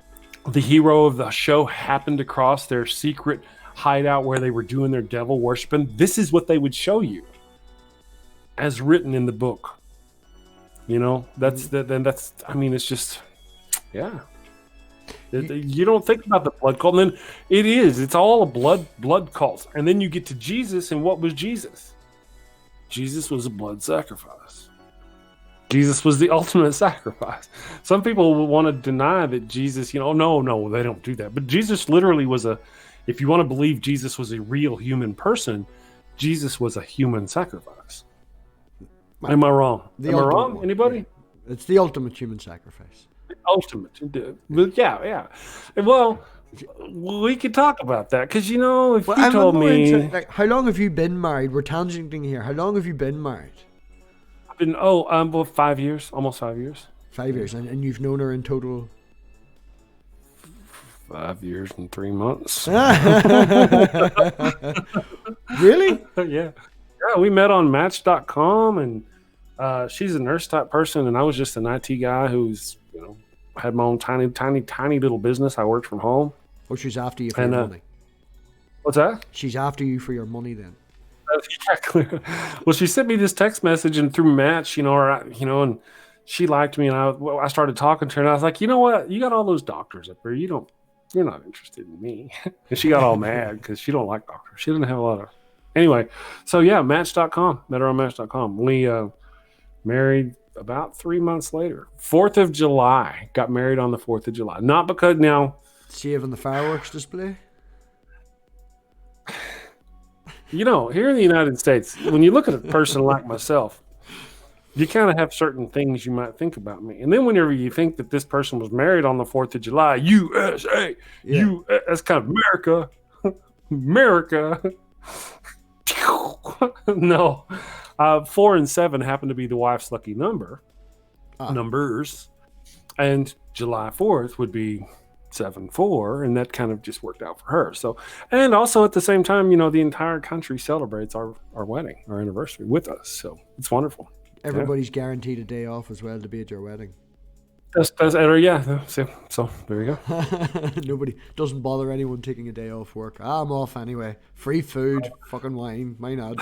Speaker 1: the hero of the show happened to cross their secret hideout where they were doing their devil worshiping, this is what they would show you as written in the book. You know, that's I mean, it's just, yeah. You don't think about the blood cult, and then it's all a blood cult. And then you get to Jesus, and what was Jesus? Jesus was a blood sacrifice. Jesus was the ultimate sacrifice. Some people will want to deny that Jesus, you know, no, they don't do that. But Jesus literally was if you want to believe Jesus was a real human person, Jesus was a human sacrifice. Am I wrong? Am I wrong? Anybody?
Speaker 2: Yeah. It's the ultimate human sacrifice.
Speaker 1: Ultimate. Yeah. Well, we could talk about that, because, you know, if you told me...
Speaker 2: how long have you been married? We're tangenting here. How long have you been married?
Speaker 1: I've been, well, 5 years. Almost 5 years.
Speaker 2: 5 years. And you've known her in total...
Speaker 1: 5 years and 3 months.
Speaker 2: Really?
Speaker 1: Yeah, we met on Match.com, and she's a nurse type person, and I was just an IT guy who's, you know, had my own tiny little business. I worked from home.
Speaker 2: Oh, she's after you for your money.
Speaker 1: What's that?
Speaker 2: She's after you for your money then.
Speaker 1: Exactly. Well, she sent me this text message, and through Match, you know, and she liked me, and I started talking to her, and I was like, you know what? You got all those doctors up there. You're not interested in me. And she got all mad because she don't like doctors. She didn't have a lot of... Anyway, so yeah, Match.com. Met her on Match.com. We married about 3 months later. 4th of July. Got married on the 4th of July. Not because now...
Speaker 2: Saving the fireworks display?
Speaker 1: You know, here in the United States, when you look at a person like myself, you kind of have certain things you might think about me. And then whenever you think that this person was married on the 4th of July, USA, that's kind of America. America. No. 4 and 7 happen to be the wife's lucky numbers. And July 4th would be 7-4, and that kind of just worked out for her. So, and also at the same time, you know, the entire country celebrates our wedding, our anniversary with us. So it's wonderful.
Speaker 2: Everybody's guaranteed a day off as well to be at your wedding.
Speaker 1: So there you go.
Speaker 2: Nobody doesn't bother anyone taking a day off work. I'm off anyway. Free food, fucking wine, my not.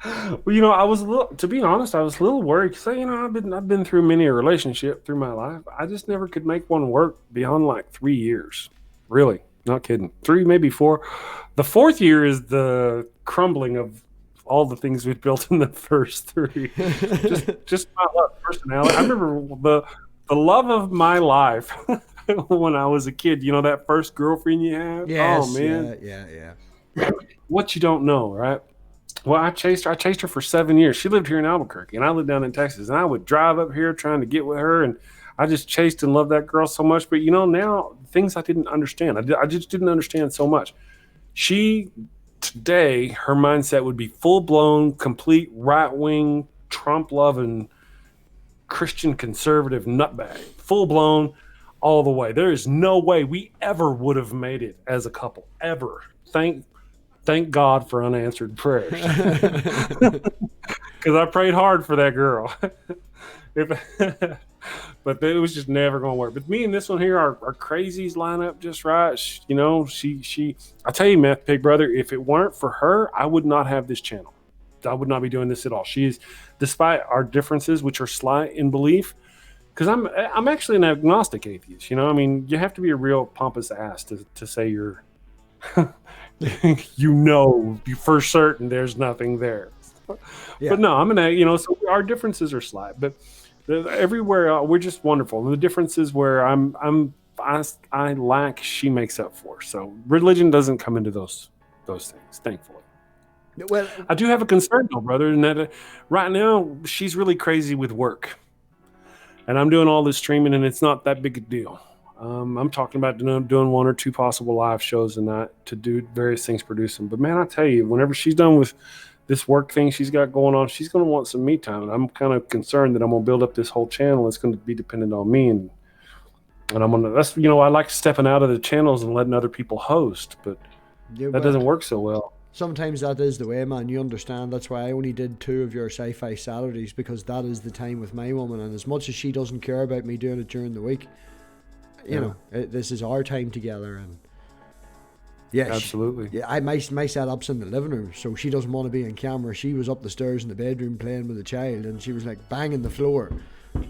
Speaker 1: Well, you know, to be honest, I was a little worried because, you know, I've been through many a relationship through my life. I just never could make one work beyond like 3 years. Really, not kidding. 3, maybe 4. The 4th year is the crumbling of all the things we've built in the first 3. just my personality. I remember the love of my life when I was a kid. You know, that first girlfriend you have.
Speaker 2: Yes,
Speaker 1: oh man,
Speaker 2: yeah.
Speaker 1: What you don't know, right? Well, I chased her for 7 years. She lived here in Albuquerque, and I lived down in Texas. And I would drive up here trying to get with her, and I just chased and loved that girl so much. But, you know, now things I didn't understand. I just didn't understand so much. Today, her mindset would be full-blown, complete right-wing, Trump-loving, Christian conservative nutbag, full blown, all the way. There is no way we ever would have made it as a couple, ever. Thank God for unanswered prayers, because I prayed hard for that girl. But it was just never going to work. But me and this one here, our crazies line up just right. You know, she. I tell you, MathPig brother, if it weren't for her, I would not have this channel. I would not be doing this at all. She is, despite our differences, which are slight in belief, because I'm actually an agnostic atheist. You know, I mean, you have to be a real pompous ass to say you're, you know, for certain there's nothing there. Yeah. But no, so our differences are slight, but everywhere we're just wonderful. The difference is where I lack, she makes up for. So religion doesn't come into those things, thankfully. Well, I do have a concern though, brother, in that right now she's really crazy with work, and I'm doing all this streaming, and it's not that big a deal. I'm talking about doing 1 or 2 possible live shows a night to do various things, produce them. But man, I tell you, whenever she's done with this work thing she's got going on, she's going to want some me time. And I'm kind of concerned that I'm going to build up this whole channel. It's going to be dependent on me. And I'm going to, that's, I like stepping out of the channels and letting other people host, but that doesn't work so well.
Speaker 2: Sometimes that is the way, man. You understand. That's why I only did 2 of your sci-fi Saturdays, because that is the time with my woman. And as much as she doesn't care about me doing it during the week, you know, this is our time together. And yeah,
Speaker 1: absolutely.
Speaker 2: My setup's in the living room, so she doesn't want to be on camera. She was up the stairs in the bedroom playing with a child, and she was like banging the floor.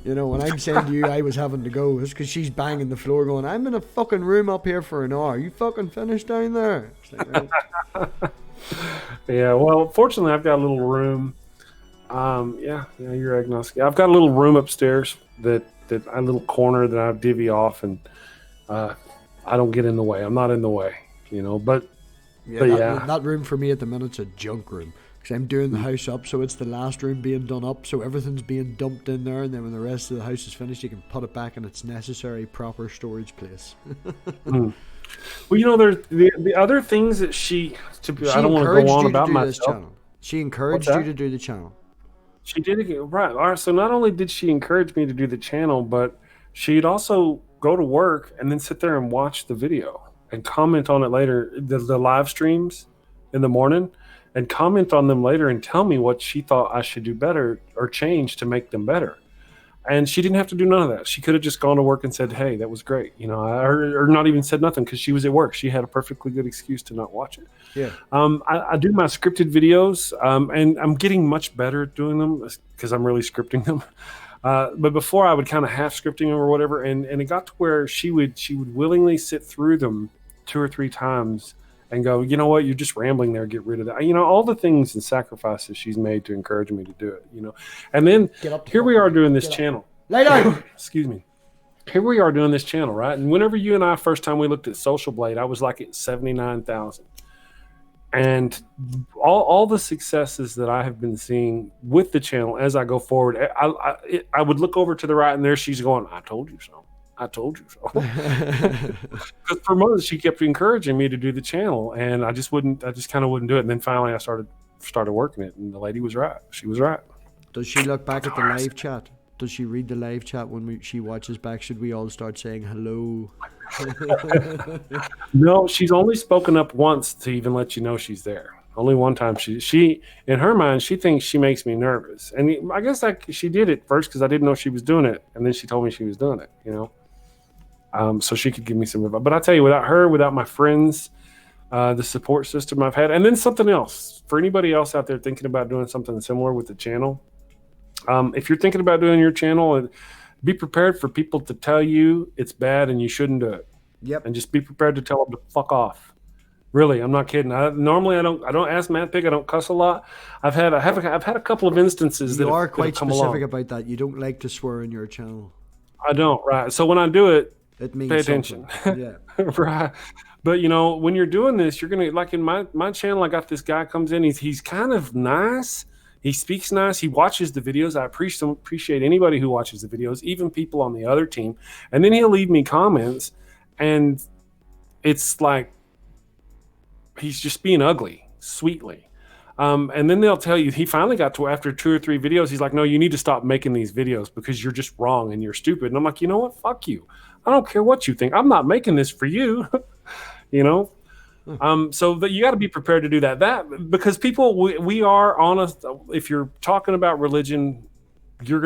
Speaker 2: You know, when I'm saying to you I was having to go, it's because she's banging the floor going, I'm in a fucking room up here for an hour. You fucking finished down there? It's like, right.
Speaker 1: Yeah, well, fortunately I've got a little room. Yeah, you're agnostic. I've got a little room upstairs that a little corner that I divvy off, and I don't get in the way. I'm not in the way. But
Speaker 2: that room for me at the minute's a junk room, because I'm doing the house up, so it's the last room being done up, so everything's being dumped in there, and then when the rest of the house is finished, you can put it back in its necessary proper storage place. Well, there's the other things that she I don't want to go on about myself. She encouraged you to do the channel.
Speaker 1: She did it, right? All right. So not only did she encourage me to do the channel, but she'd also go to work and then sit there and watch the video and comment on it later, the live streams in the morning, and comment on them later and tell me what she thought I should do better or change to make them better. And she didn't have to do none of that. She could have just gone to work and said, hey, that was great. Or not even said nothing, because she was at work. She had a perfectly good excuse to not watch it.
Speaker 2: Yeah.
Speaker 1: I do my scripted videos, and I'm getting much better at doing them because I'm really scripting them. But before I would kind of half scripting them or whatever, and it got to where she would willingly sit through them 2 or 3 times and go, you know what, you're just rambling there, get rid of that. All the things and sacrifices she's made to encourage me to do it, And then here we are doing this channel.
Speaker 2: Lay down.
Speaker 1: Excuse me. Here we are doing this channel, right? And whenever you and I first time we looked at Social Blade, I was like at 79,000. And all the successes that I have been seeing with the channel as I go forward, I would look over to the right, and there she's going, I told you so. I told you so. Because for months she kept encouraging me to do the channel, and I just kind of wouldn't do it. And then finally I started working it, and the lady was right. She was right.
Speaker 2: Does she look back at the live chat? Does she read the live chat when she watches back? Should we all start saying hello?
Speaker 1: No, she's only spoken up once to even let you know she's there. Only one time. She in her mind, she thinks she makes me nervous, and I guess she did it first because I didn't know she was doing it, and then she told me she was doing it. So she could give me some advice. But I tell you, without her, without my friends, the support system I've had, and then something else for anybody else out there thinking about doing something similar with the channel. If you're thinking about doing your channel, be prepared for people to tell you it's bad and you shouldn't do it.
Speaker 2: Yep.
Speaker 1: And just be prepared to tell them to fuck off. Really, I'm not kidding. Normally I don't ask MathPig. I don't cuss a lot. I've had a couple of instances that are
Speaker 2: quite specific about that. You don't like to swear in your channel.
Speaker 1: I don't, right? So when I do it,
Speaker 2: means
Speaker 1: pay attention.
Speaker 2: Yeah.
Speaker 1: Right. But when you're doing this, you're gonna, like in my channel, I got this guy comes in. He's kind of nice. He speaks nice. He watches the videos. I appreciate anybody who watches the videos, even people on the other team. And then he'll leave me comments, and it's like he's just being ugly, sweetly. And then they'll tell you, he finally got to, after 2 or 3 videos, he's like, no, you need to stop making these videos because you're just wrong and you're stupid. And I'm like, you know what? Fuck you. I don't care what you think. I'm not making this for you. You know? So that you got to be prepared to do that. Because people, we are honest. If you're talking about religion, there's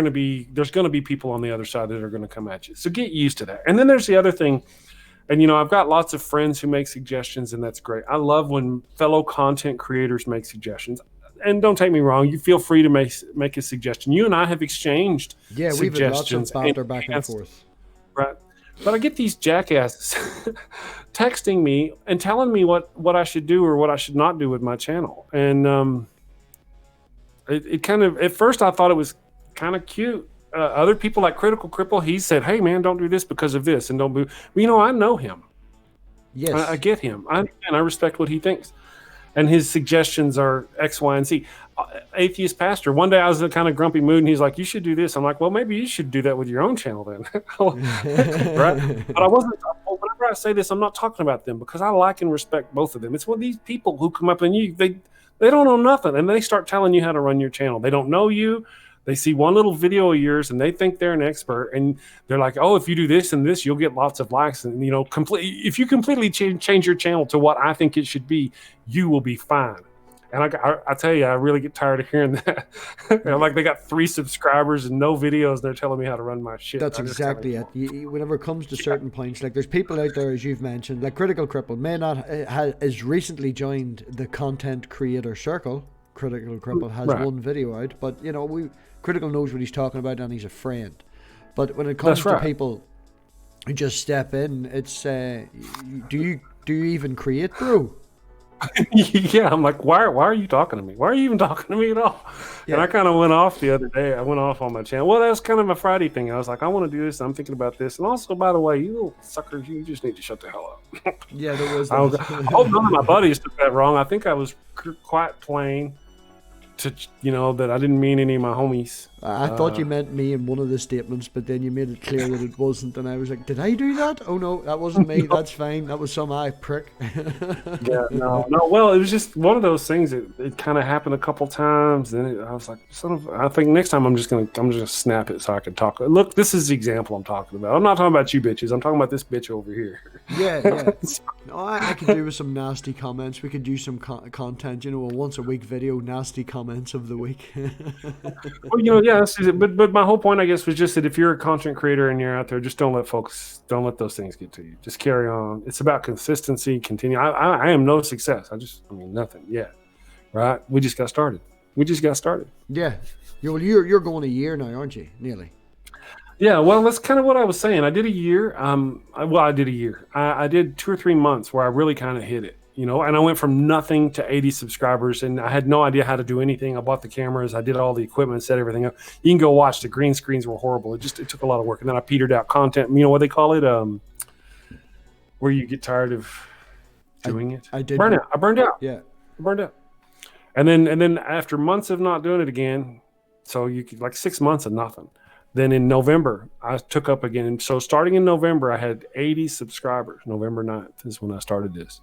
Speaker 1: going to be people on the other side that are going to come at you. So get used to that. And then there's the other thing. And, I've got lots of friends who make suggestions, and that's great. I love when fellow content creators make suggestions. And don't take me wrong, you feel free to make a suggestion. You and I have exchanged suggestions.
Speaker 2: We've had lots of banter back and forth.
Speaker 1: Right. But I get these jackasses texting me and telling me what I should do or what I should not do with my channel. And it kind of, at first I thought it was kind of cute. Other people like Critical Cripple, he said, hey, man, don't do this because of this. And don't move. I know him.
Speaker 2: Yes.
Speaker 1: I get him. I respect what he thinks. And his suggestions are X, Y, and Z. Atheist pastor. One day I was in a kind of grumpy mood, and he's like, you should do this. I'm like, well, maybe you should do that with your own channel then. Right? But I wasn't, whenever I say this, I'm not talking about them because I like and respect both of them. It's what these people who come up and they don't know nothing, and they start telling you how to run your channel. They don't know you. They see one little video of yours and they think they're an expert, and they're like, oh, if you do this and this, you'll get lots of likes. And, if you completely change your channel to what I think it should be, you will be fine. And I tell you, I really get tired of hearing that. Like they got 3 subscribers and no videos. They're telling me how to run my shit.
Speaker 2: That's exactly it. Whenever it comes to certain points, like there's people out there, as you've mentioned, like Critical Cripple has recently joined the content creator circle. Critical Cripple has one video out, but Critical knows what he's talking about and he's a friend. But when it comes to people who just step in, it's do you even create, bro?
Speaker 1: Yeah, I'm like, why are you talking to me? Why are you even talking to me at all? Yeah. And I kind of went off the other day. I went off on my channel. Well, that was kind of a Friday thing. I was like, I want to do this. I'm thinking about this. And also, by the way, you little suckers, you just need to shut the hell up.
Speaker 2: Yeah, there was.
Speaker 1: I hope none of my buddies took that wrong. I think I was quite plain. That I didn't mean any of my homies.
Speaker 2: I thought you meant me in one of the statements, but then you made it clear that it wasn't, and I was like, did I do that? Oh no, that wasn't me. No. That's fine. That was some prick.
Speaker 1: Yeah, no. Well, it was just one of those things. It kind of happened a couple times, and I was like, I think next time I'm just gonna snap it so I can talk. Look, this is the example I'm talking about. I'm not talking about you bitches. I'm talking about this bitch over here.
Speaker 2: Yeah. No, I could do with some nasty comments. We could do some content, a once a week video, nasty comments of the week.
Speaker 1: Well, yeah, but my whole point, I guess, was just that if you're a content creator and you're out there, just don't let those things get to you. Just carry on. It's about consistency, continue. I am no success. Nothing yet, right? We just got started.
Speaker 2: Yeah. You're going a year now, aren't you? Nearly.
Speaker 1: Yeah, well, that's kind of what I was saying. I did a year. I did a year. I did 2 or 3 months where I really kind of hit it. And I went from nothing to 80 subscribers, and I had no idea how to do anything. I bought the cameras, I did all the equipment, set everything up. You can go watch. The green screens were horrible. It took a lot of work, and then I petered out content. You know what they call it? Where you get tired of doing it. I did. Burnout. I burned out.
Speaker 2: Yeah,
Speaker 1: I burned out. And then after months of not doing it again, so you could, like 6 months of nothing. Then in November, I took up again. So starting in November, I had 80 subscribers. November 9th is when I started this.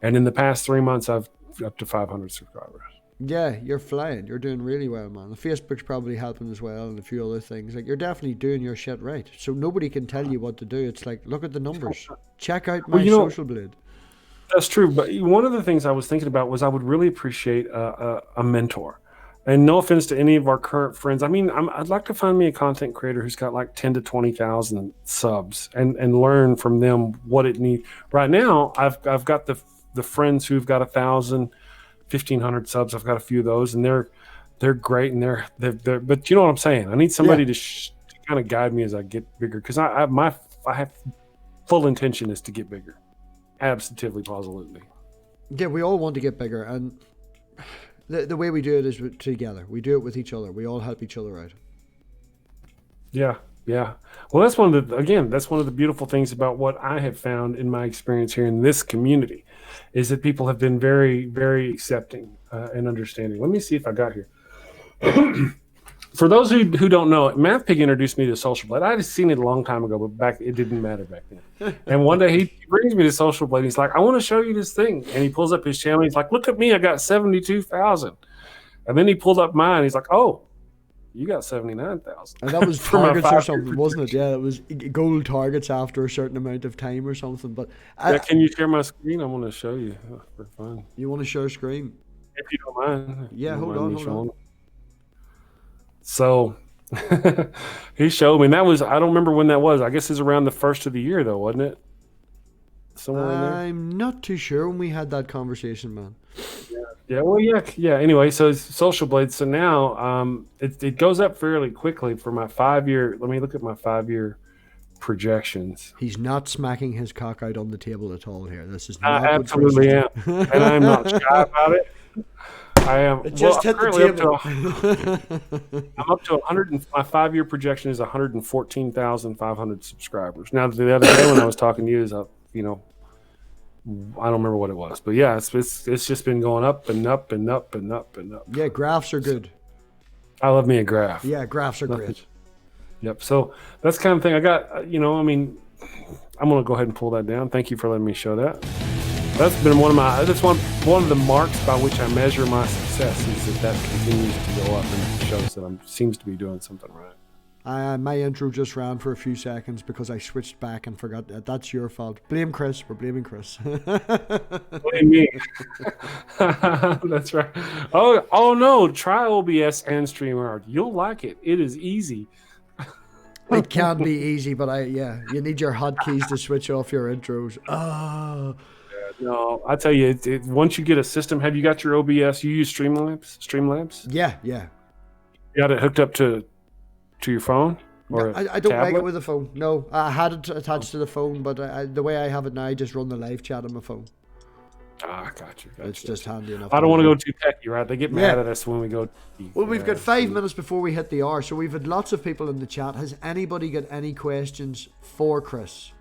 Speaker 1: And in the past 3 months, I've up to 500 subscribers.
Speaker 2: Yeah, you're flying. You're doing really well, man. The Facebook's probably helping as well, and a few other things. Like, you're definitely doing your shit right. So nobody can tell you what to do. It's like, look at the numbers. Check out my social blade.
Speaker 1: That's true. But one of the things I was thinking about was I would really appreciate a mentor. And no offense to any of our current friends. I'd like to find me a content creator who's got like 10 to 20,000 subs and learn from them what it needs. Right now, I've got the friends who've got 1,000, 1,500 subs. I've got a few of those, and they're great, and they're but you know what I'm saying. I need somebody to kind of guide me as I get bigger, because I have full intention is to get bigger, absolutely, positively.
Speaker 2: Yeah, we all want to get bigger, and the way we do it is together. We do it with each other. We all help each other out.
Speaker 1: Yeah. Well, that's one of the beautiful things about what I have found in my experience here in this community, is that people have been very, very accepting and understanding. Let me see if I got here. For those who don't know, MathPig introduced me to Social Blade. I had seen it a long time ago, but it didn't matter back then. And one day he brings me to Social Blade. He's like, I want to show you this thing. And he pulls up his channel. He's like, look at me. I got 72,000. And then he pulled up mine. He's like, oh, you got 79,000.
Speaker 2: And that was targets or something, wasn't it? Yeah, it was gold targets after a certain amount of time or something. But
Speaker 1: can you share my screen? I want to show you for fun.
Speaker 2: You want to share screen?
Speaker 1: If you don't mind.
Speaker 2: Yeah, hold on.
Speaker 1: So he showed me, and that was, I don't remember when that was. I guess it's around the first of the year, though, wasn't it? Somewhere in there.
Speaker 2: I'm not too sure when we had that conversation, man.
Speaker 1: Yeah. Anyway, so it's Social Blade. So now it goes up fairly quickly for my 5-year. Let me look at my 5-year projections.
Speaker 2: He's not smacking his cock out on the table at all here. This is not
Speaker 1: I absolutely am, and I'm not shy about it. I am.
Speaker 2: It just hit the table.
Speaker 1: I'm up to 100. My 5-year projection is 114,500 subscribers. Now, the other day when I was talking to you, I don't remember what it was, but yeah, it's just been going up and up and up and up and up.
Speaker 2: Yeah, graphs are good.
Speaker 1: I love me a graph.
Speaker 2: Yeah, graphs are great.
Speaker 1: Yep. So that's the kind of thing I got. I'm gonna go ahead and pull that down. Thank you for letting me show that. That's been one of the marks by which I measure my success is that continues to go up and it shows that seems to be doing something right.
Speaker 2: My intro just ran for a few seconds because I switched back and forgot that. That's your fault. Blame Chris. We're blaming Chris.
Speaker 1: Blame me. That's right. Oh no! Try OBS and StreamYard. You'll like it. It is easy.
Speaker 2: It can be easy, but you need your hotkeys to switch off your intros. Oh.
Speaker 1: No, I tell you, once you get a system, have you got your OBS? You use Streamlabs?
Speaker 2: Yeah.
Speaker 1: You got it hooked up to your phone? Or
Speaker 2: I don't like it with the phone. No, I had it attached to the phone, but the way I have it now, I just run the live chat on my phone.
Speaker 1: Ah, got you.
Speaker 2: It's just handy enough.
Speaker 1: I don't want to go too techy, right? They get mad at us when we go.
Speaker 2: Well, we've got 5 minutes before we hit the hour, so we've had lots of people in the chat. Has anybody got any questions for Chris?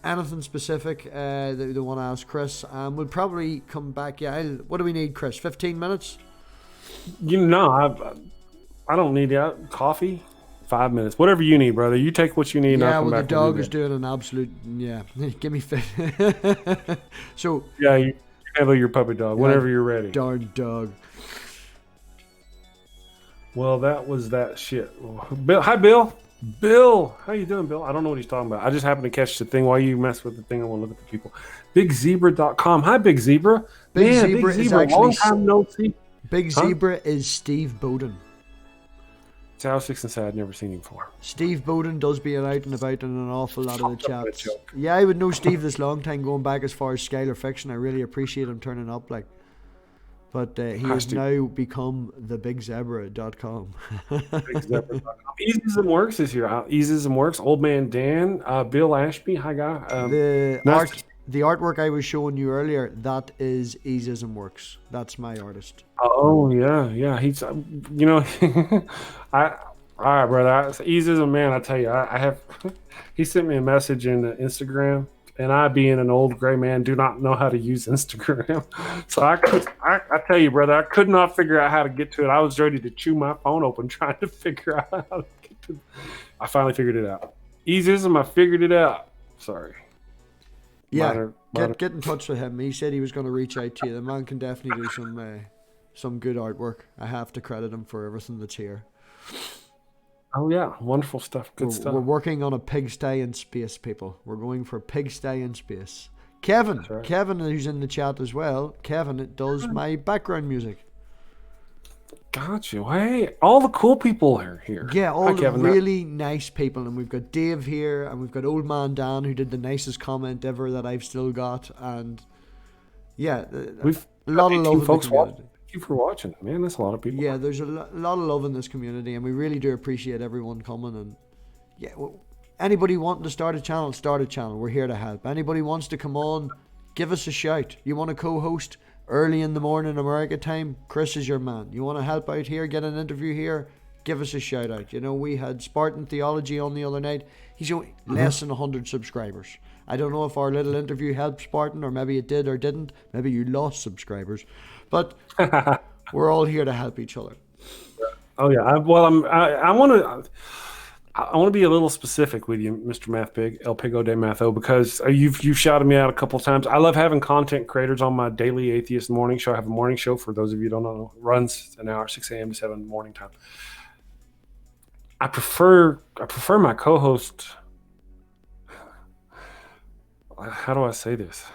Speaker 2: Anything specific that they want to ask Chris? We'll probably come back. Yeah, what do we need, Chris? 15 minutes?
Speaker 1: I don't need that. Coffee? 5 minutes. Whatever you need, brother. You take what you need.
Speaker 2: Yeah, well, the dog is doing an absolute. Yeah, give me fit. So.
Speaker 1: Yeah, you handle your puppy dog whenever you're ready.
Speaker 2: Darn dog.
Speaker 1: Well, that was that shit. Bill, hi, Bill. Bill, how you doing, Bill? I don't know what he's talking about. I just happened to catch the thing while you mess with the thing. I want to look at the people. BigZebra.com. Hi, Big Zebra.
Speaker 2: Big Zebra is actually
Speaker 1: long time no see.
Speaker 2: Big Zebra is Steve Bowden.
Speaker 1: See, I was fixing to say I'd never seen him before.
Speaker 2: Steve Bowden does be out and about in an awful lot of the chats. Yeah, I would know Steve this long time, going back as far as Skylar Fiction. I really appreciate him turning up, but he has now become the BigZebra.com.
Speaker 1: BigZebra.com. Easism Works is here. Easism Works. Old Man Dan. Bill Ashby. Hi, guy.
Speaker 2: The artwork I was showing you earlier, that is Easism Works. That's my artist.
Speaker 1: Oh, yeah. He's, all right, brother. Easism, man, I tell you, I have, he sent me a message in Instagram, and I, being an old gray man, do not know how to use Instagram. So I tell you, brother, I could not figure out how to get to it. I was ready to chew my phone open trying to figure out how to get to it. I finally figured it out. Easism, I figured it out. Sorry.
Speaker 2: Yeah, get in touch with him. He said he was going to reach out to you. The man can definitely do some good artwork. I have to credit him for everything that's here.
Speaker 1: Oh yeah, wonderful stuff. Good stuff.
Speaker 2: We're working on a pigsty in space, people. We're going for a pigsty in space. Kevin, right. Kevin, who's in the chat as well. Kevin does my background music.
Speaker 1: Got you. Hey, all the cool people are here.
Speaker 2: Yeah, all the really nice people. And we've got Dave here, and we've got Old Man Dan, who did the nicest comment ever that I've still got. And yeah,
Speaker 1: we've
Speaker 2: a lot of love
Speaker 1: folks watching. Thank you for watching, man. That's a lot of people.
Speaker 2: Yeah, there's a lot of love in this community, and we really do appreciate everyone coming. And yeah, anybody wanting to start a channel, start a channel. We're here to help. Anybody wants to come on, give us a shout. You want to co-host? Early in the morning America time, Chris is your man. You want to help out here, get an interview here, give us a shout out. We had Spartan Theology on the other night. He's only less than 100 subscribers. I don't know if our little interview helped Spartan, or maybe it did or didn't. Maybe you lost subscribers. But we're all here to help each other.
Speaker 1: Oh yeah. I want to. I want to be a little specific with you, Mr. MathPig, El Pigo de Matho, because you've shouted me out a couple of times. I love having content creators on my daily Atheist morning show. I have a morning show for those of you who don't know. It runs an hour, 6 a.m. to 7 morning time. I prefer my co-host. How do I say this?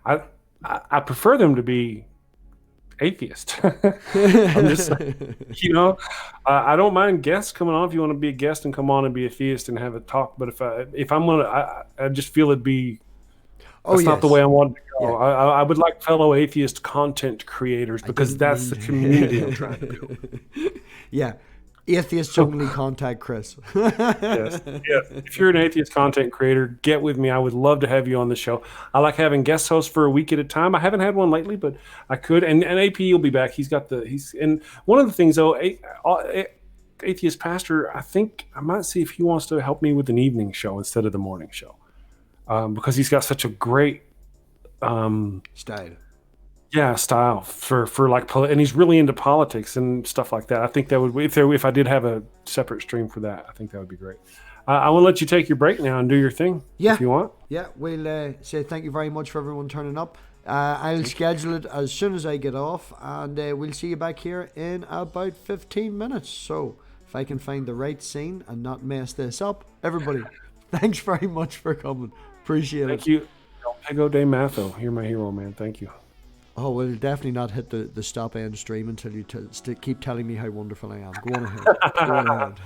Speaker 1: I I prefer them to be atheist. I'm just you know, I don't mind guests coming on if you want to be a guest and come on and be a theist and have a talk. But if I'm gonna, I just feel it'd be
Speaker 2: Oh
Speaker 1: that's not the way
Speaker 2: yes,
Speaker 1: I want it to
Speaker 2: yeah.
Speaker 1: go. I would like fellow atheist content creators
Speaker 2: I
Speaker 1: because
Speaker 2: didn't
Speaker 1: that's the community I'm trying to build.
Speaker 2: mean. Yeah, atheists only contact Chris.
Speaker 1: Yes, yes. If you're an atheist content creator, get with me. I would love to have you on the show. I like having guest hosts for a week at a time. I haven't had one lately, but I could. And AP will be back. He's and one of the things though, atheist pastor. I think I might see if he wants to help me with an evening show instead of the morning show, because he's got such a great
Speaker 2: Style.
Speaker 1: yeah style for like and he's really into politics and stuff like that. I think that would if I did have a separate stream for that, I think that would be great. I want to let you take your break now and do your thing
Speaker 2: Yeah,
Speaker 1: if you want.
Speaker 2: yeah. We'll say thank you very much for everyone turning up. I'll schedule it as soon as I get off, and we'll see you back here in about 15 minutes. So if I can find the right scene and not mess this up, everybody, thanks very much for coming. Appreciate
Speaker 1: Thank
Speaker 2: it.
Speaker 1: you. El Pego de Matho. You're my hero, man. Thank you.
Speaker 2: Oh, we'll definitely not hit the stop end stream until you keep telling me how wonderful I am. Go on ahead. Go on ahead.